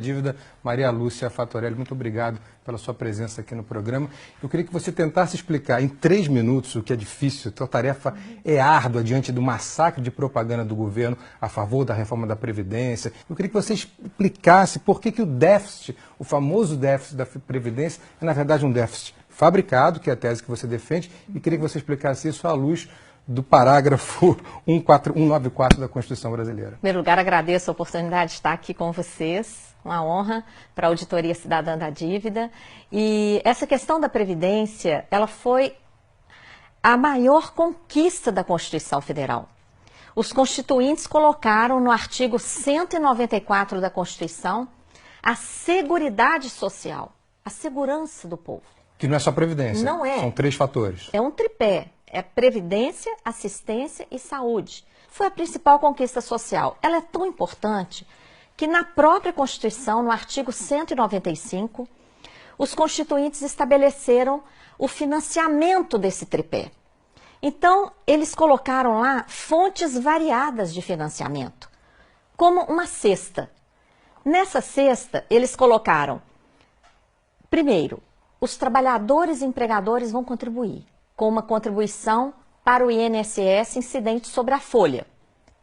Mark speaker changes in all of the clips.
Speaker 1: Dívida, Maria Lúcia Fatorelli, muito obrigado pela sua presença aqui no programa. Eu queria que você tentasse explicar em 3 minutos, o que é difícil, a tarefa é árdua diante do massacre de propaganda do governo a favor da reforma da Previdência. Eu queria que você explicasse por que o déficit, o famoso déficit da Previdência, é na verdade um déficit fabricado, que é a tese que você defende, e queria que você explicasse isso à luz do parágrafo 194 da Constituição Brasileira.
Speaker 2: Em primeiro lugar, agradeço a oportunidade de estar aqui com vocês. Uma honra para a Auditoria Cidadã da Dívida. E essa questão da Previdência, ela foi a maior conquista da Constituição Federal. Os constituintes colocaram no artigo 194 da Constituição a seguridade social, a segurança do povo.
Speaker 1: Que não é só Previdência.
Speaker 2: Não é.
Speaker 1: São 3 fatores.
Speaker 2: É um tripé. É previdência, assistência e saúde. Foi a principal conquista social. Ela é tão importante que na própria Constituição, no artigo 195, os constituintes estabeleceram o financiamento desse tripé. Então, eles colocaram lá fontes variadas de financiamento, como uma cesta. Nessa cesta, eles colocaram, primeiro, os trabalhadores e empregadores vão contribuir com uma contribuição para o INSS incidente sobre a folha,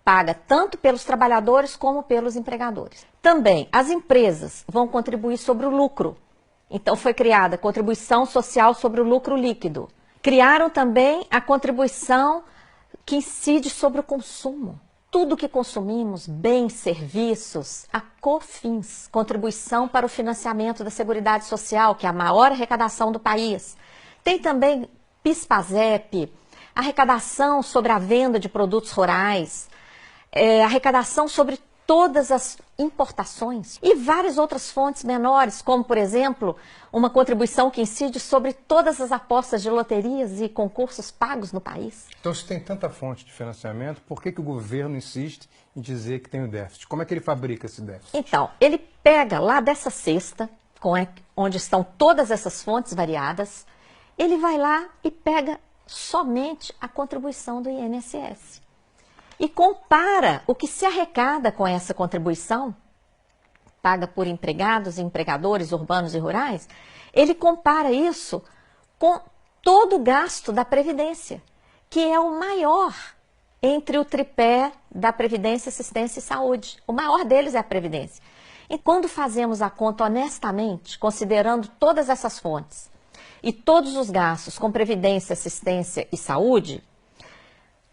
Speaker 2: paga tanto pelos trabalhadores como pelos empregadores. Também, as empresas vão contribuir sobre o lucro. Então, foi criada a contribuição social sobre o lucro líquido. Criaram também a contribuição que incide sobre o consumo. Tudo que consumimos, bens, serviços, a COFINS, contribuição para o financiamento da Seguridade Social, que é a maior arrecadação do país. Tem também PIS/PASEP, arrecadação sobre a venda de produtos rurais, arrecadação sobre todas as importações e várias outras fontes menores, como, por exemplo, uma contribuição que incide sobre todas as apostas de loterias e concursos pagos no país.
Speaker 1: Então, se tem tanta fonte de financiamento, por que o governo insiste em dizer que tem o déficit? Como é que ele fabrica esse déficit?
Speaker 2: Então, ele pega lá dessa cesta, onde estão todas essas fontes variadas, ele vai lá e pega somente a contribuição do INSS. E compara o que se arrecada com essa contribuição, paga por empregados e empregadores urbanos e rurais, ele compara isso com todo o gasto da Previdência, que é o maior entre o tripé da Previdência, Assistência e Saúde. O maior deles é a Previdência. E quando fazemos a conta honestamente, considerando todas essas fontes, e todos os gastos com previdência, assistência e saúde,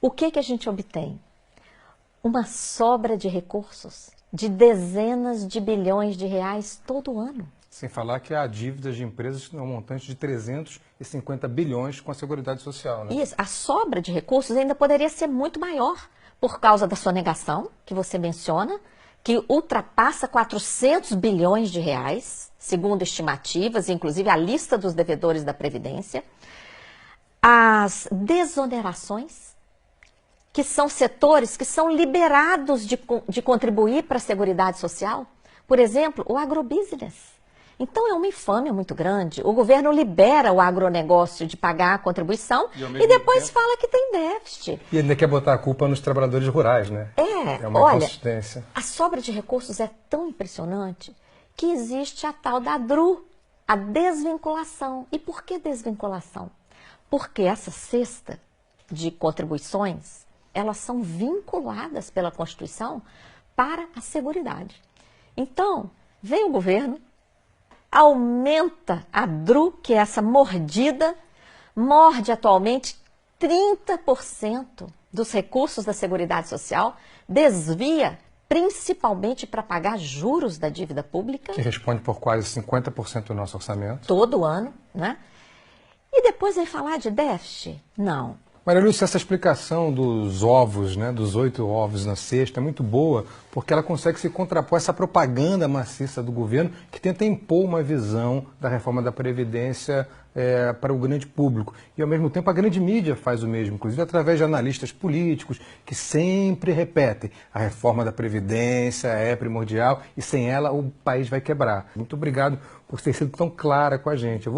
Speaker 2: o que a gente obtém? Uma sobra de recursos de dezenas de bilhões de reais todo ano.
Speaker 1: Sem falar que há dívidas de empresas no montante de 350 bilhões com a Seguridade Social, né?
Speaker 2: Isso, a sobra de recursos ainda poderia ser muito maior por causa da sonegação, que você menciona, que ultrapassa 400 bilhões de reais, segundo estimativas, inclusive a lista dos devedores da Previdência. As desonerações, que são setores que são liberados de contribuir para a Seguridade Social. Por exemplo, o agrobusiness. Então, é uma infâmia muito grande. O governo libera o agronegócio de pagar a contribuição e depois fala que tem déficit.
Speaker 1: E ainda quer botar a culpa nos trabalhadores rurais, né?
Speaker 2: É
Speaker 1: uma
Speaker 2: olha,
Speaker 1: inconsistência.
Speaker 2: A sobra de recursos é tão impressionante que existe a tal da DRU, a desvinculação. E por que desvinculação? Porque essa cesta de contribuições, elas são vinculadas pela Constituição para a Seguridade. Então, vem o governo, aumenta a DRU, que é essa mordida, morde atualmente 30% dos recursos da Seguridade Social, desvia principalmente para pagar juros da dívida pública.
Speaker 1: Que responde por quase 50% do nosso orçamento.
Speaker 2: Todo ano, né? E depois vai falar de déficit? Não.
Speaker 1: Maria Lúcia, essa explicação dos ovos, né, dos 8 ovos na cesta, é muito boa, porque ela consegue se contrapor a essa propaganda maciça do governo que tenta impor uma visão da reforma da Previdência para o grande público. E, ao mesmo tempo, a grande mídia faz o mesmo, inclusive através de analistas políticos que sempre repetem: a reforma da Previdência é primordial e sem ela o país vai quebrar. Muito obrigado por ter sido tão clara com a gente.